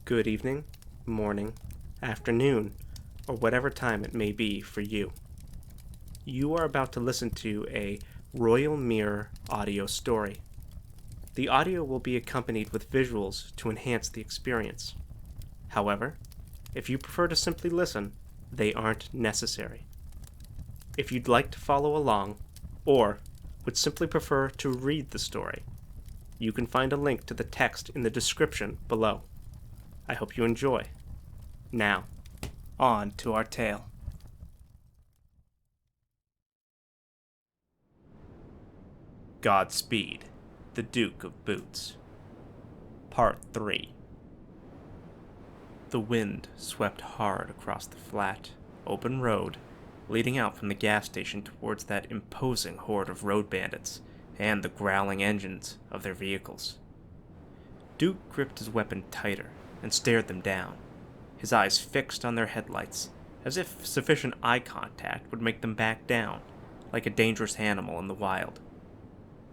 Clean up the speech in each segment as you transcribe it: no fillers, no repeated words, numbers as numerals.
good evening, morning, afternoon, or whatever time it may be for you. You are about to listen to a Royal Mirror audio story. The audio will be accompanied with visuals to enhance the experience. However, if you prefer to simply listen, they aren't necessary. If you'd like to follow along, or would simply prefer to read the story, you can find a link to the text in the description below. I hope you enjoy. Now, on to our tale. Godspeed, the Duke of Boots. Part 3. The wind swept hard across the flat, open road leading out from the gas station towards that imposing horde of road bandits and the growling engines of their vehicles. Duke gripped his weapon tighter and stared them down, his eyes fixed on their headlights, as if sufficient eye contact would make them back down, like a dangerous animal in the wild.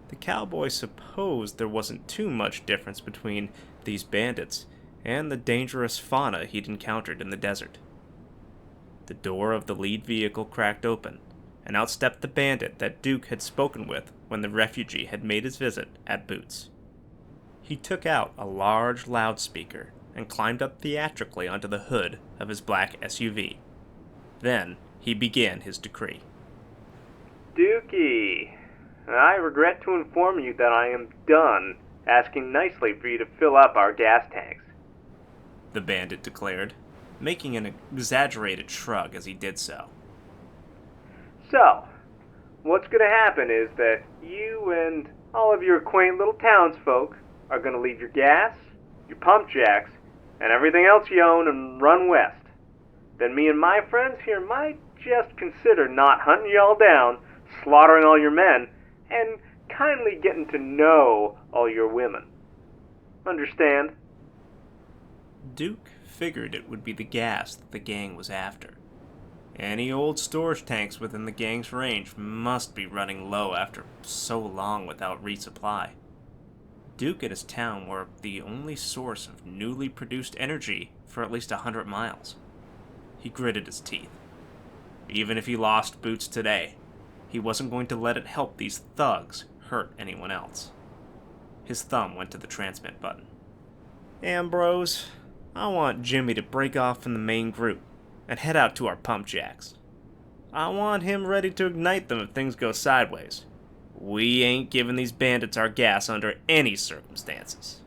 The cowboy supposed there wasn't too much difference between these bandits and the dangerous fauna he'd encountered in the desert. The door of the lead vehicle cracked open, and out stepped the bandit that Duke had spoken with when the refugee had made his visit at Boots. He took out a large loudspeaker and climbed up theatrically onto the hood of his black SUV. Then he began his decree. Dookie, I regret to inform you that I am done asking nicely for you to fill up our gas tanks, the bandit declared, making an exaggerated shrug as he did so. So, what's going to happen is that you and all of your quaint little townsfolk are going to leave your gas, your pump jacks, and everything else you own and run west. Then me and my friends here might just consider not hunting you all down, slaughtering all your men, and kindly getting to know all your women. Understand? Duke figured it would be the gas that the gang was after. Any old storage tanks within the gang's range must be running low after so long without resupply. Duke and his town were the only source of newly produced energy for at least 100 miles. He gritted his teeth. Even if he lost Boots today, he wasn't going to let it help these thugs hurt anyone else. His thumb went to the transmit button. Ambrose, I want Jimmy to break off from the main group and head out to our pump jacks. I want him ready to ignite them if things go sideways. We ain't giving these bandits our gas under any circumstances.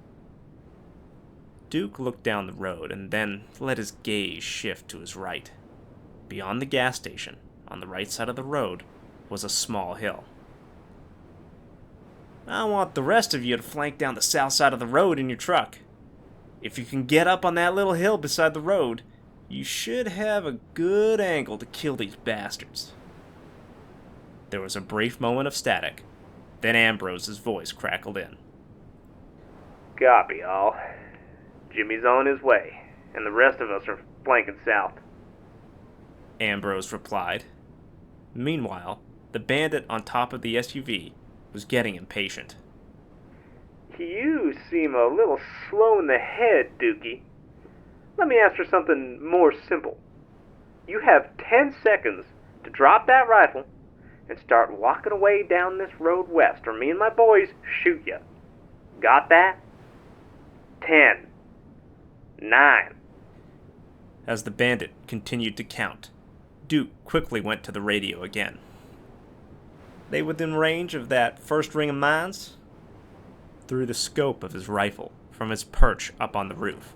Duke looked down the road and then let his gaze shift to his right. Beyond the gas station, on the right side of the road, was a small hill. I want the rest of you to flank down the south side of the road in your truck. If you can get up on that little hill beside the road, you should have a good angle to kill these bastards. There was a brief moment of static, then Ambrose's voice crackled in. Copy, all. Jimmy's on his way, and the rest of us are flanking south. Ambrose replied. Meanwhile, the bandit on top of the SUV was getting impatient. You seem a little slow in the head, Dookie. Let me ask for something more simple. You have 10 seconds to drop that rifle and start walking away down this road west, or me and my boys shoot you. Got that? 10. 9. As the bandit continued to count, Duke quickly went to the radio again. They within range of that first ring of mines? Through the scope of his rifle, from his perch up on the roof,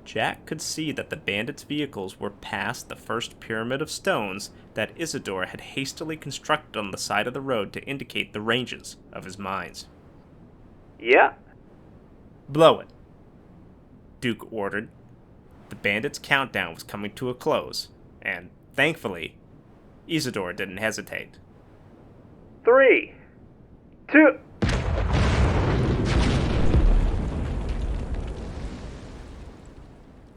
Jack could see that the bandits' vehicles were past the first pyramid of stones that Isidore had hastily constructed on the side of the road to indicate the ranges of his mines. Yeah. Blow it, Duke ordered. The bandits' countdown was coming to a close, and, thankfully, Isidore didn't hesitate. 3, 2...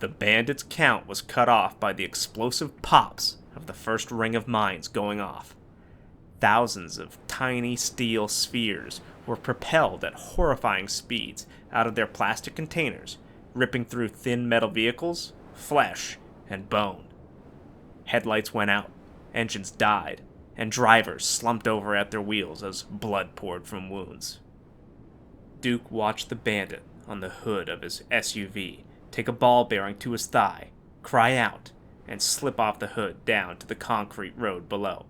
The bandits' count was cut off by the explosive pops of the first ring of mines going off. Thousands of tiny steel spheres were propelled at horrifying speeds out of their plastic containers ripping through thin metal vehicles, flesh, and bone. Headlights went out, engines died, and drivers slumped over at their wheels as blood poured from wounds. Duke watched the bandit on the hood of his SUV take a ball bearing to his thigh, cry out, and slip off the hood down to the concrete road below.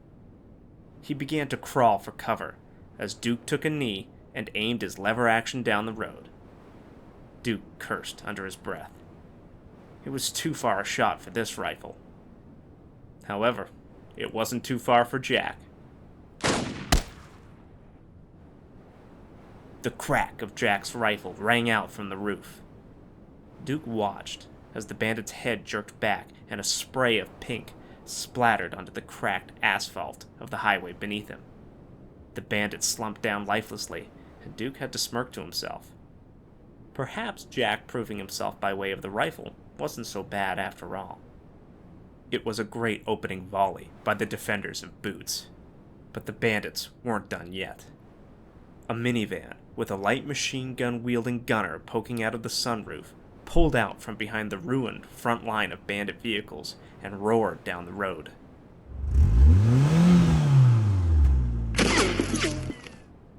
He began to crawl for cover as Duke took a knee and aimed his lever action down the road. Duke cursed under his breath. It was too far a shot for this rifle. However, it wasn't too far for Jack. The crack of Jack's rifle rang out from the roof. Duke watched as the bandit's head jerked back and a spray of pink splattered onto the cracked asphalt of the highway beneath him. The bandit slumped down lifelessly, and Duke had to smirk to himself. Perhaps Jack proving himself by way of the rifle wasn't so bad after all. It was a great opening volley by the defenders of Boots, but the bandits weren't done yet. A minivan with a light machine gun wielding gunner poking out of the sunroof pulled out from behind the ruined front line of bandit vehicles and roared down the road.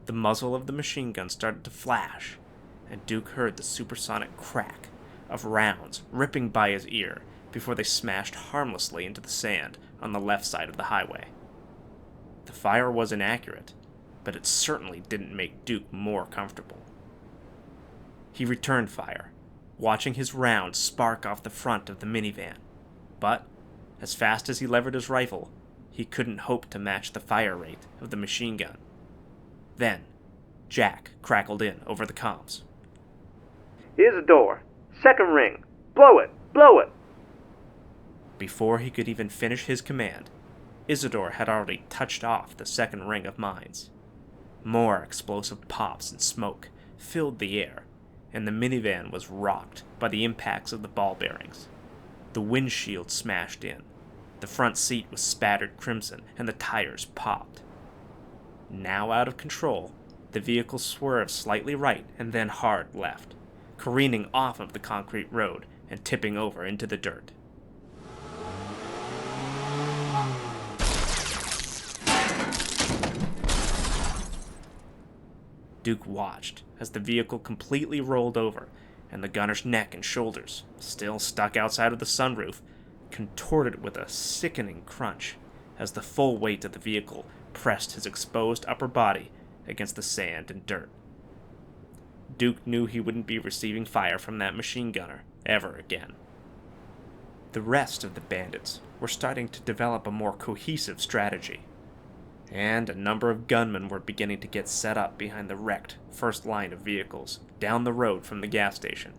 The muzzle of the machine gun started to flash, and Duke heard the supersonic crack of rounds ripping by his ear before they smashed harmlessly into the sand on the left side of the highway. The fire was inaccurate, but it certainly didn't make Duke more comfortable. He returned fire, watching his rounds spark off the front of the minivan, but as fast as he levered his rifle, he couldn't hope to match the fire rate of the machine gun. Then, Jack crackled in over the comms. Here's a door. Second ring. Blow it! Blow it! Before he could even finish his command, Isidore had already touched off the second ring of mines. More explosive pops and smoke filled the air, and the minivan was rocked by the impacts of the ball bearings. The windshield smashed in, the front seat was spattered crimson, and the tires popped. Now out of control, the vehicle swerved slightly right and then hard left, careening off of the concrete road and tipping over into the dirt. Duke watched as the vehicle completely rolled over, and the gunner's neck and shoulders, still stuck outside of the sunroof, contorted with a sickening crunch as the full weight of the vehicle pressed his exposed upper body against the sand and dirt. Duke knew he wouldn't be receiving fire from that machine gunner ever again. The rest of the bandits were starting to develop a more cohesive strategy, and a number of gunmen were beginning to get set up behind the wrecked first line of vehicles down the road from the gas station.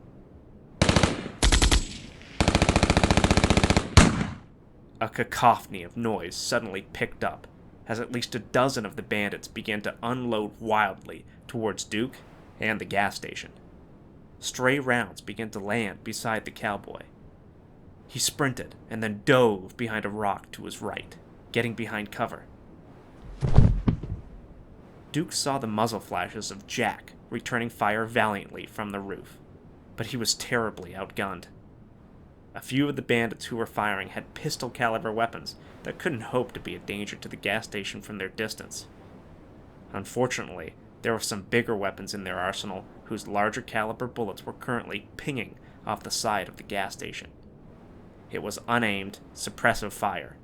A cacophony of noise suddenly picked up as at least a dozen of the bandits began to unload wildly towards Duke and the gas station. Stray rounds began to land beside the cowboy. He sprinted and then dove behind a rock to his right, getting behind cover. Duke saw the muzzle flashes of Jack returning fire valiantly from the roof, but he was terribly outgunned. A few of the bandits who were firing had pistol-caliber weapons that couldn't hope to be a danger to the gas station from their distance. Unfortunately, there were some bigger weapons in their arsenal whose larger-caliber bullets were currently pinging off the side of the gas station. It was unaimed, suppressive fire,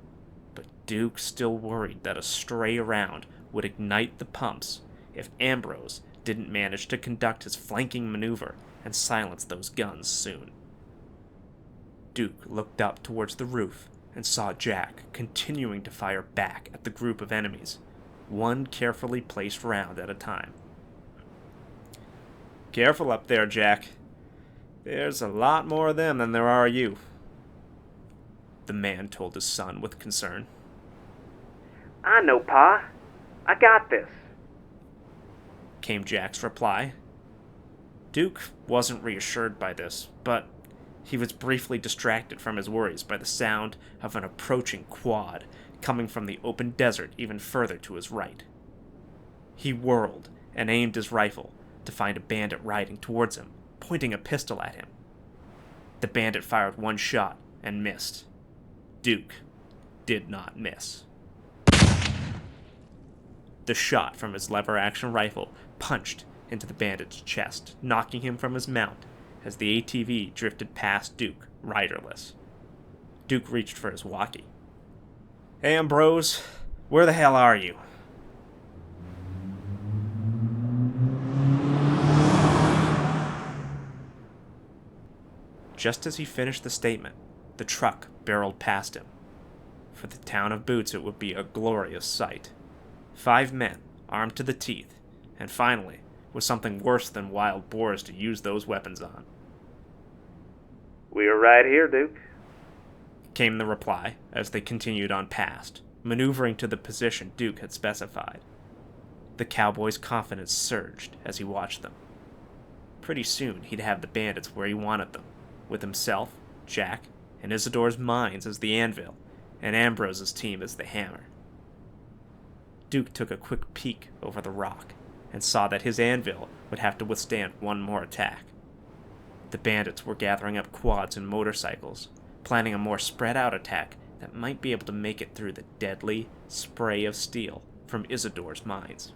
but Duke still worried that a stray round would ignite the pumps if Ambrose didn't manage to conduct his flanking maneuver and silence those guns soon. Duke looked up towards the roof and saw Jack continuing to fire back at the group of enemies, one carefully placed round at a time. "Careful up there, Jack. There's a lot more of them than there are you," the man told his son with concern. I know, Pa. I got this, came Jack's reply. Duke wasn't reassured by this, but he was briefly distracted from his worries by the sound of an approaching quad coming from the open desert even further to his right. He whirled and aimed his rifle to find a bandit riding towards him, pointing a pistol at him. The bandit fired one shot and missed. Duke did not miss. The shot from his lever-action rifle punched into the bandit's chest, knocking him from his mount as the ATV drifted past Duke, riderless. Duke reached for his walkie. "Hey, Ambrose, where the hell are you?" Just as he finished the statement, the truck barreled past him. For the town of Boots, it would be a glorious sight. 5 men, armed to the teeth, and finally, with something worse than wild boars to use those weapons on. "We are right here, Duke," came the reply as they continued on past, maneuvering to the position Duke had specified. The cowboy's confidence surged as he watched them. Pretty soon he'd have the bandits where he wanted them, with himself, Jack, and Isidore's mines as the anvil, and Ambrose's team as the hammer. Duke took a quick peek over the rock and saw that his anvil would have to withstand one more attack. The bandits were gathering up quads and motorcycles, planning a more spread-out attack that might be able to make it through the deadly spray of steel from Isidore's mines.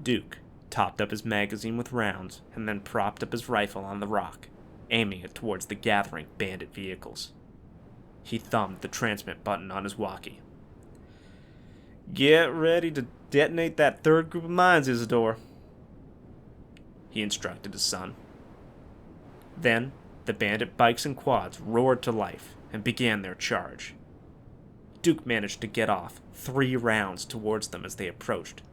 Duke topped up his magazine with rounds and then propped up his rifle on the rock, aiming it towards the gathering bandit vehicles. He thumbed the transmit button on his walkie. "Get ready to detonate that third group of mines, Isidore," he instructed his son. Then, the bandit bikes and quads roared to life and began their charge. Duke managed to get off 3 rounds towards them as they approached,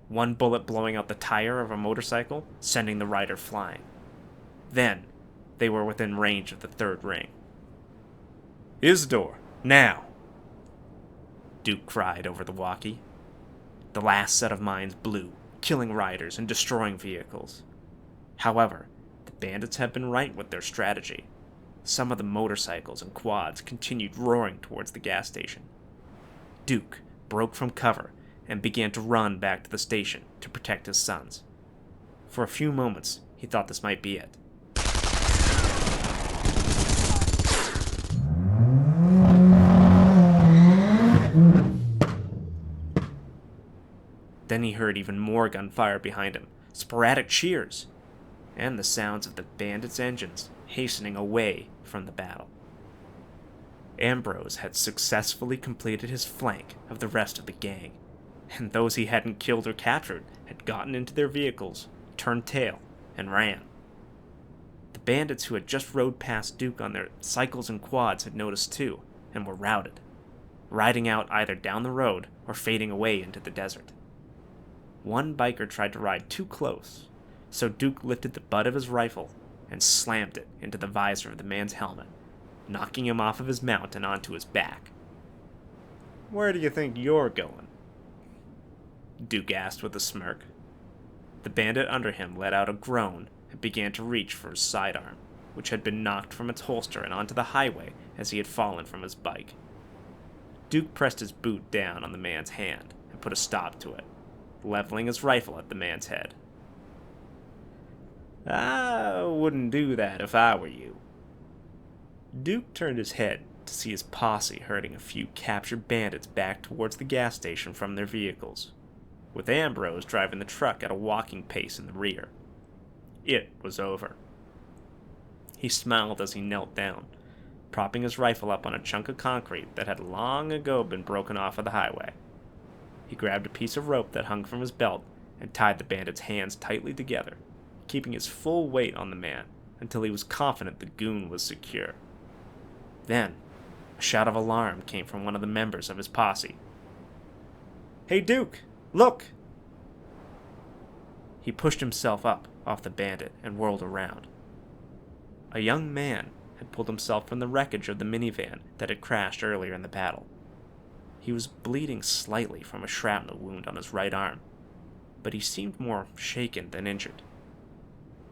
one bullet blowing out the tire of a motorcycle, sending the rider flying. Then, they were within range of the third ring. "Isidore, now!" Duke cried over the walkie. The last set of mines blew, killing riders and destroying vehicles. However, the bandits had been right with their strategy. Some of the motorcycles and quads continued roaring towards the gas station. Duke broke from cover and began to run back to the station to protect his sons. For a few moments, he thought this might be it. Then he heard even more gunfire behind him, sporadic cheers, and the sounds of the bandits' engines hastening away from the battle. Ambrose had successfully completed his flank of the rest of the gang, and those he hadn't killed or captured had gotten into their vehicles, turned tail, and ran. The bandits who had just rode past Duke on their cycles and quads had noticed too, and were routed, riding out either down the road or fading away into the desert. One biker tried to ride too close, so Duke lifted the butt of his rifle and slammed it into the visor of the man's helmet, knocking him off of his mount and onto his back. "Where do you think you're going?" Duke asked with a smirk. The bandit under him let out a groan and began to reach for his sidearm, which had been knocked from its holster and onto the highway as he had fallen from his bike. Duke pressed his boot down on the man's hand and put a stop to it, leveling his rifle at the man's head. "I wouldn't do that if I were you." Duke turned his head to see his posse herding a few captured bandits back towards the gas station from their vehicles, with Ambrose driving the truck at a walking pace in the rear. It was over. He smiled as he knelt down, propping his rifle up on a chunk of concrete that had long ago been broken off of the highway. He grabbed a piece of rope that hung from his belt and tied the bandit's hands tightly together, keeping his full weight on the man until he was confident the goon was secure. Then, a shout of alarm came from one of the members of his posse. "Hey, Duke, look!" He pushed himself up off the bandit and whirled around. A young man had pulled himself from the wreckage of the minivan that had crashed earlier in the battle. He was bleeding slightly from a shrapnel wound on his right arm, but he seemed more shaken than injured.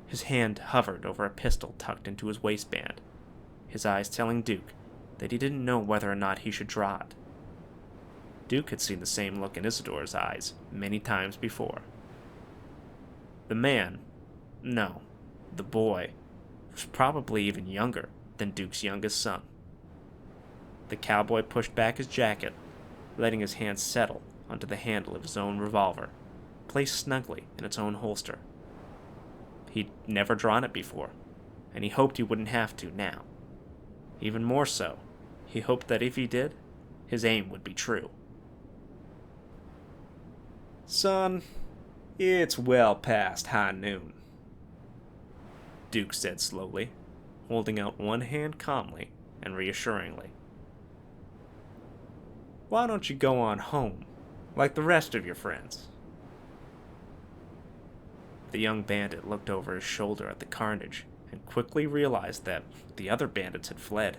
His hand hovered over a pistol tucked into his waistband, his eyes telling Duke that he didn't know whether or not he should draw it. Duke had seen the same look in Isidore's eyes many times before. The man, no, the boy, was probably even younger than Duke's youngest son. The cowboy pushed back his jacket, letting his hand settle onto the handle of his own revolver, placed snugly in its own holster. He'd never drawn it before, and he hoped he wouldn't have to now. Even more so, he hoped that if he did, his aim would be true. "Son, it's well past high noon," Duke said slowly, holding out one hand calmly and reassuringly. "Why don't you go on home, like the rest of your friends?" The young bandit looked over his shoulder at the carnage and quickly realized that the other bandits had fled.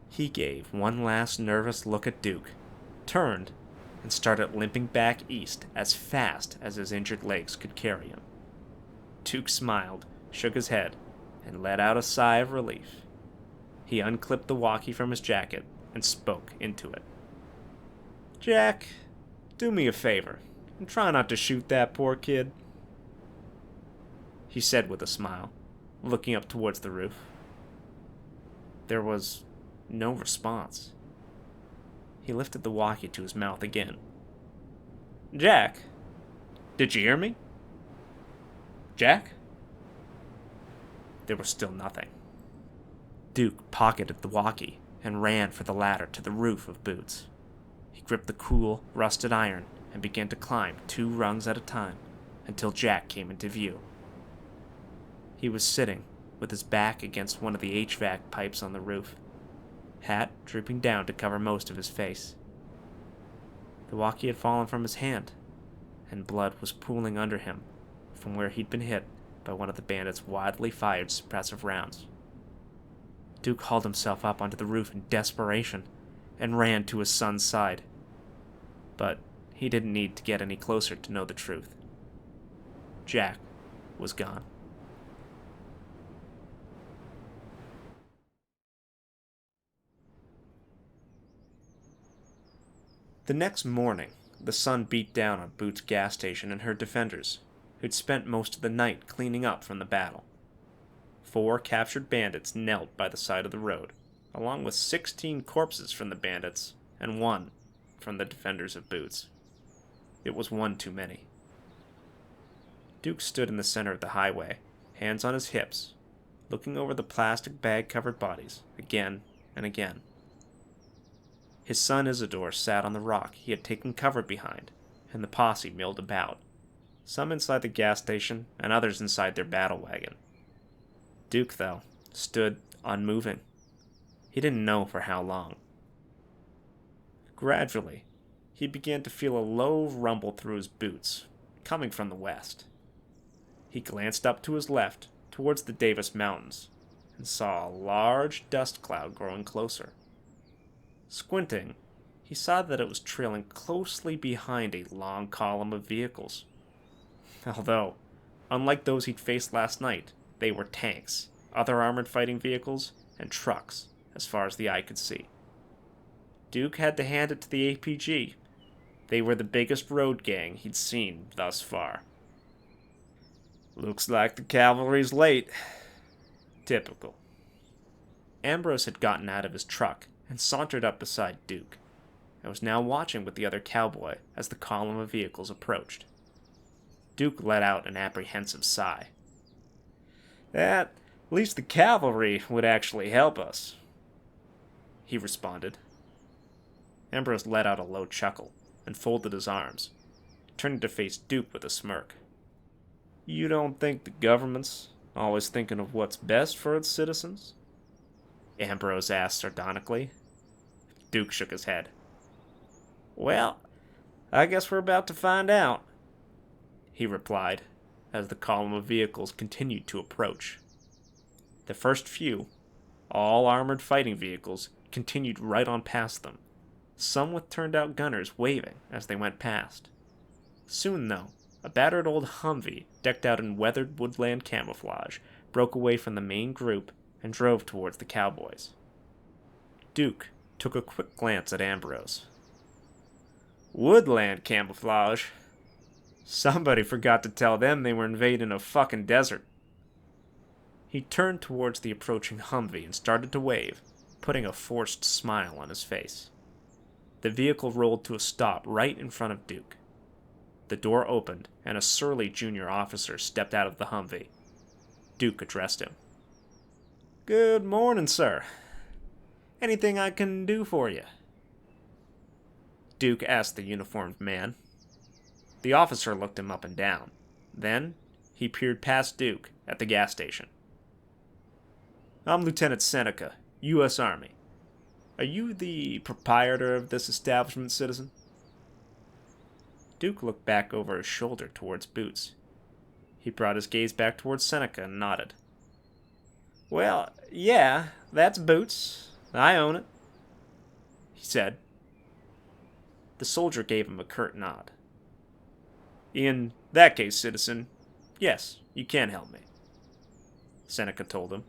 He gave one last nervous look at Duke, turned, and started limping back east as fast as his injured legs could carry him. Duke smiled, shook his head, and let out a sigh of relief. He unclipped the walkie from his jacket and spoke into it. "Jack, do me a favor and try not to shoot that poor kid," he said with a smile, looking up towards the roof. There was no response. He lifted the walkie to his mouth again. "Jack, did you hear me? Jack?" There was still nothing. Duke pocketed the walkie and ran for the ladder to the roof of Boots. He gripped the cool, rusted iron and began to climb 2 rungs at a time until Jack came into view. He was sitting with his back against one of the HVAC pipes on the roof, hat drooping down to cover most of his face. The walkie had fallen from his hand, and blood was pooling under him from where he'd been hit by one of the bandits' wildly fired suppressive rounds. Duke hauled himself up onto the roof in desperation and ran to his son's side. But he didn't need to get any closer to know the truth. Jack was gone. The next morning, the sun beat down on Boots' gas station and her defenders, who'd spent most of the night cleaning up from the battle. 4 captured bandits knelt by the side of the road, along with 16 corpses from the bandits and 1 from the defenders of Boots. It was 1 too many. Duke stood in the center of the highway, hands on his hips, looking over the plastic bag-covered bodies again and again. His son Isidore sat on the rock he had taken cover behind, and the posse milled about, some inside the gas station and others inside their battle wagon. Duke, though, stood unmoving. He didn't know for how long. Gradually, he began to feel a low rumble through his boots, coming from the west. He glanced up to his left, towards the Davis Mountains, and saw a large dust cloud growing closer. Squinting, he saw that it was trailing closely behind a long column of vehicles. Although, unlike those he'd faced last night, they were tanks, other armored fighting vehicles, and trucks, as far as the eye could see. Duke had to hand it to the APG. They were the biggest road gang he'd seen thus far. "Looks like the cavalry's late." Typical. Ambrose had gotten out of his truck and sauntered up beside Duke, and was now watching with the other cowboy as the column of vehicles approached. Duke let out an apprehensive sigh. "At least the cavalry would actually help us," he responded. Ambrose let out a low chuckle and folded his arms, turning to face Duke with a smirk. "You don't think the government's always thinking of what's best for its citizens?" Ambrose asked sardonically. Duke shook his head. "Well, I guess we're about to find out," he replied, as the column of vehicles continued to approach. The first few, all armored fighting vehicles, continued right on past them, some with turned-out gunners waving as they went past. Soon, though, a battered old Humvee, decked out in weathered woodland camouflage, broke away from the main group and drove towards the cowboys. Duke took a quick glance at Ambrose. "Woodland camouflage? Somebody forgot to tell them they were invading a fucking desert." He turned towards the approaching Humvee and started to wave, putting a forced smile on his face. The vehicle rolled to a stop right in front of Duke. The door opened, and a surly junior officer stepped out of the Humvee. Duke addressed him. "Good morning, sir. Anything I can do for you?" Duke asked the uniformed man. The officer looked him up and down. Then, he peered past Duke at the gas station. "I'm Lieutenant Seneca, U.S. Army. Are you the proprietor of this establishment, citizen?" Duke looked back over his shoulder towards Boots. He brought his gaze back towards Seneca and nodded. "Well, yeah, that's Boots. I own it," he said. The soldier gave him a curt nod. "In that case, citizen, yes, you can help me," Seneca told him.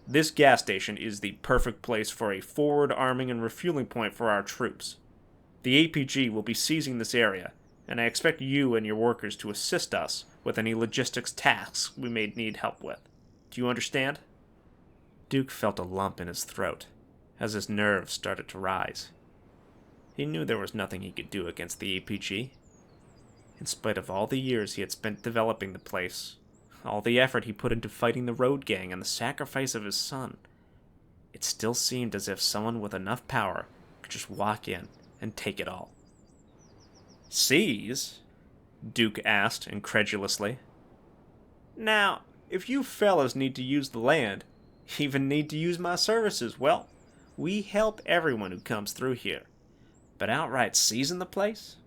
"This gas station is the perfect place for a forward arming and refueling point for our troops. The APG will be seizing this area, and I expect you and your workers to assist us with any logistics tasks we may need help with. Do you understand?" Duke felt a lump in his throat as his nerves started to rise. He knew there was nothing he could do against the APG. In spite of all the years he had spent developing the place, all the effort he put into fighting the road gang and the sacrifice of his son, it still seemed as if someone with enough power could just walk in and take it all. "Seize?" Duke asked incredulously. "Now, if you fellas need to use the land, even need to use my services, well, we help everyone who comes through here. But outright seizing the place?"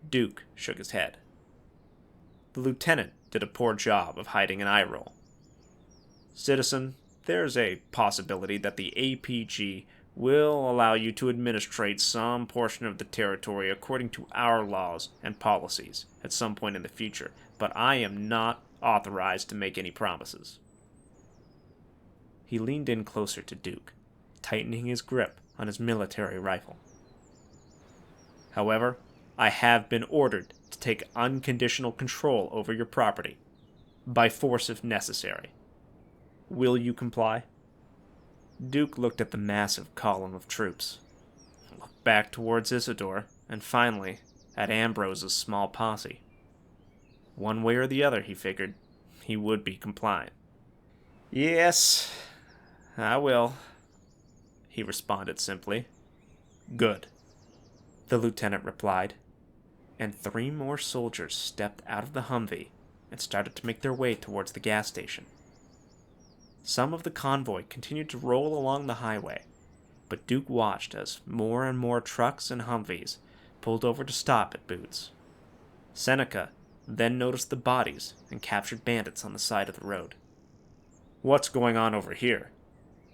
Duke shook his head. The lieutenant did a poor job of hiding an eye roll. "Citizen, there's a possibility that the APG will allow you to administrate some portion of the territory according to our laws and policies at some point in the future, but I am not authorized to make any promises." He leaned in closer to Duke, tightening his grip on his military rifle. "However, I have been ordered to take unconditional control over your property, by force if necessary. Will you comply?" Duke looked at the massive column of troops, looked back towards Isidore, and finally at Ambrose's small posse. One way or the other, he figured, he would be compliant. "Yes, I will," he responded simply. "Good," the lieutenant replied, and 3 more soldiers stepped out of the Humvee and started to make their way towards the gas station. Some of the convoy continued to roll along the highway, but Duke watched as more and more trucks and Humvees pulled over to stop at Boots. Seneca then noticed the bodies and captured bandits on the side of the road. "What's going on over here?"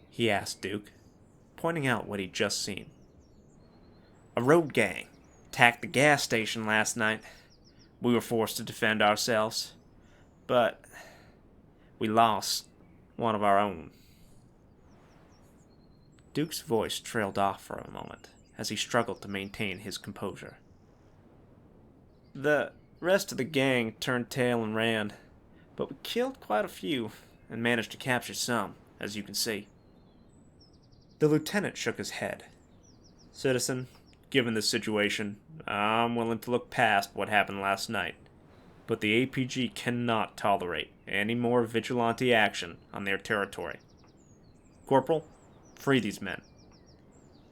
he asked Duke, pointing out what he'd just seen. "A road gang attacked the gas station last night. We were forced to defend ourselves, but we lost one of our own." Duke's voice trailed off for a moment as he struggled to maintain his composure. "The rest of the gang turned tail and ran, but we killed quite a few and managed to capture some, as you can see." The lieutenant shook his head. "Citizen, given the situation, I'm willing to look past what happened last night, but the APG cannot tolerate any more vigilante action on their territory. Corporal, free these men."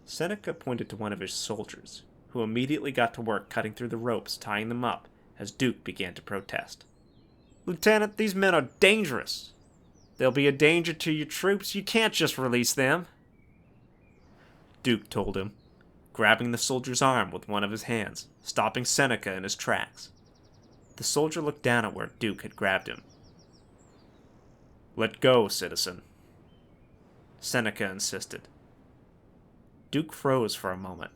Seneca pointed to one of his soldiers, who immediately got to work cutting through the ropes, tying them up, as Duke began to protest. "Lieutenant, these men are dangerous. They'll be a danger to your troops. You can't just release them," Duke told him, grabbing the soldier's arm with one of his hands, stopping Seneca in his tracks. The soldier looked down at where Duke had grabbed him. "Let go, citizen," Seneca insisted. Duke froze for a moment,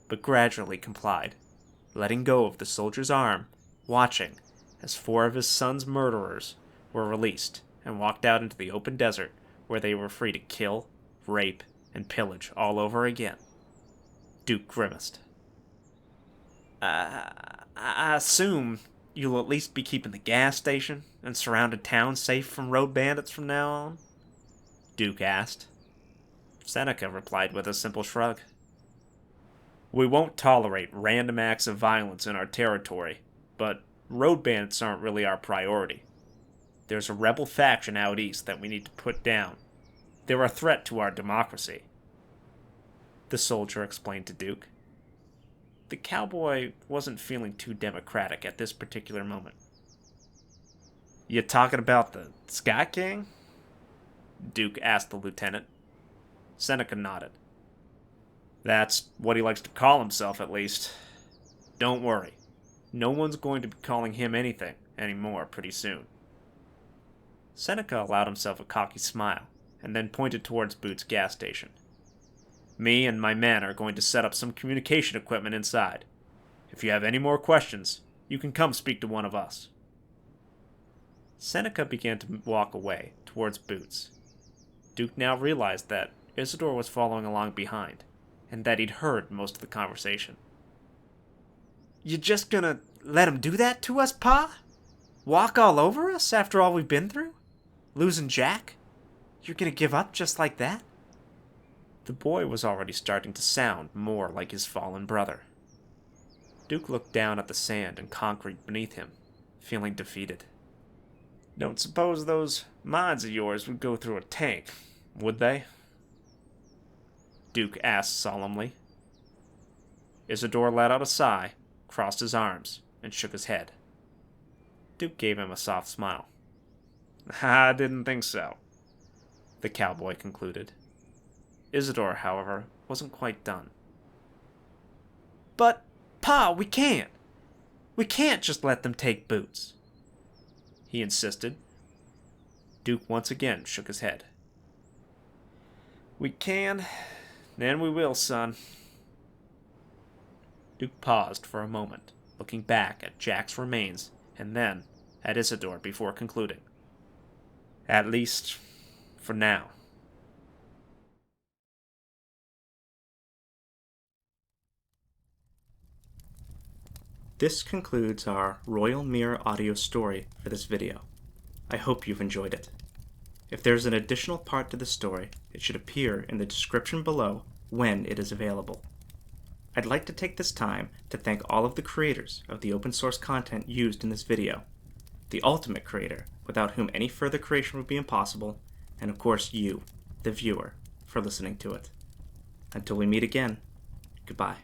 but gradually complied, letting go of the soldier's arm, watching as 4 of his son's murderers were released and walked out into the open desert where they were free to kill, rape, and pillage all over again. Duke grimaced. I assume you'll at least be keeping the gas station and surrounded town safe from road bandits from now on? Duke asked. Seneca replied with a simple shrug. We won't tolerate random acts of violence in our territory, but road bandits aren't really our priority. There's a rebel faction out east that we need to put down. They're a threat to our democracy, the soldier explained to Duke. The cowboy wasn't feeling too democratic at this particular moment. You talking about the Sky King? Duke asked the lieutenant. Seneca nodded. That's what he likes to call himself, at least. Don't worry. No one's going to be calling him anything anymore pretty soon. Seneca allowed himself a cocky smile, and then pointed towards Boots' gas station. Me and my men are going to set up some communication equipment inside. If you have any more questions, you can come speak to one of us. Seneca began to walk away towards Boots. Duke now realized that Isidore was following along behind, and that he'd heard most of the conversation. You just gonna let him do that to us, Pa? Walk all over us after all we've been through? Losing Jack? You're gonna give up just like that? The boy was already starting to sound more like his fallen brother. Duke looked down at the sand and concrete beneath him, feeling defeated. Don't suppose those mines of yours would go through a tank, would they? Duke asked solemnly. Isidore let out a sigh, crossed his arms, and shook his head. Duke gave him a soft smile. I didn't think so, the cowboy concluded. Isidore, however, wasn't quite done. But, Pa, we can't. We can't just let them take Boots, he insisted. Duke once again shook his head. We can, and we will, son. Duke paused for a moment, looking back at Jack's remains and then at Isidore before concluding. At least, for now. This concludes our Royal Mirror audio story for this video. I hope you've enjoyed it. If there's an additional part to the story, it should appear in the description below when it is available. I'd like to take this time to thank all of the creators of the open source content used in this video, the ultimate creator, without whom any further creation would be impossible, and of course you, the viewer, for listening to it. Until we meet again, goodbye.